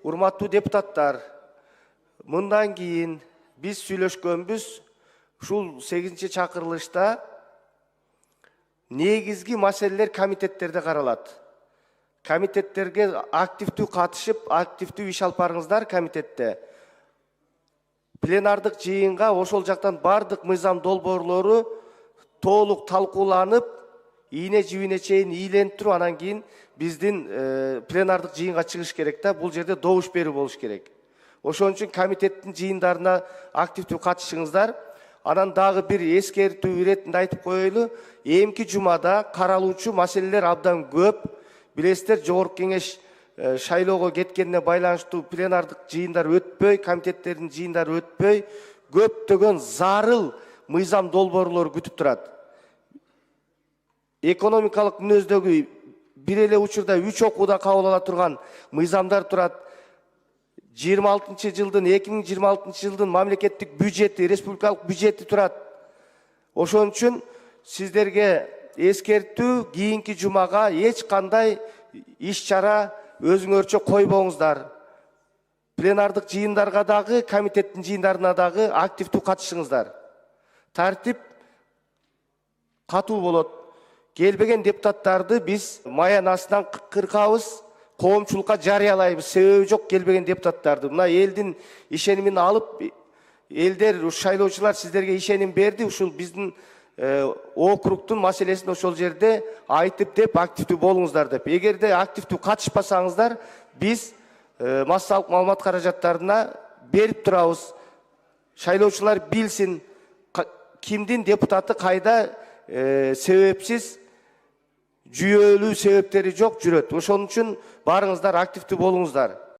урматтуу депутаттар, мындан кийин биз сүйлөшкөнбүз ушул 8-чакырылышта негизги маселелер комитеттерде каралат. Комитеттерге активдүү катышып, активдүү иш алып барыңыздар комитетте. Пленардык жыйынга ошол жактан бардык мыйзам долбоорлору толук талкууланып, ийне жибине чейин ийиленип туруп, анан кийин биздин пленардык жыйынга чыгыш керек да, бул жерде добуш берүү болуш керек. Ошон үчүн комитеттин жыйындарына активдүү катышыңыздар. Анан дагы бир эскертүү иретинде айтып коелу, эмки жумада каралуучу маселелер абдан көп. Билесиздер, жогорку кеңеш шайлоого кеткенине байланыштуу пленардык жыйындар өтпөй, комитеттердин жыйындары өтпөй, көптөгөн зарыл мыйзам долбоорлор күтүп турат. Экономикалык мүнөздөгү бир эле учурда 3 окууда кабыл ала турган мыйзамдар турат. 2026 жылдын мамлекеттик бюджети, республикалык бюджети турат. Ошон үчүн сиздерге эскертүү, кийинки жумага эч кандай иш-чара өзүңөрчө койбоңуздар. Пленардык жыйындарга дагы, комитеттин жыйындарына дагы активдүү катышыңыздар. Тартип катуу болот. Келбеген депутаттарды биз маян астынан кыркабыз, коомчулукка жарыялайбыз. Себеби жок келбеген депутаттарды. Мына элдин ишенимин алып, элдер, шайлоочулар сиздерге ишеним берди. Ушул биздин округтун маселесин ошол жерде айтып деп, активдүү болуңуздар деп. Эгерде активдүү катышпасаңыздар, биз массалык маалымат каражаттарына берип турабыз. Шайлоочулар билсин, кимдин депутаты кайда себепсиз, жүйөлүү себептери жок жүрөт. Ошон үчүн барыңыздар, активдүү болуңуздар.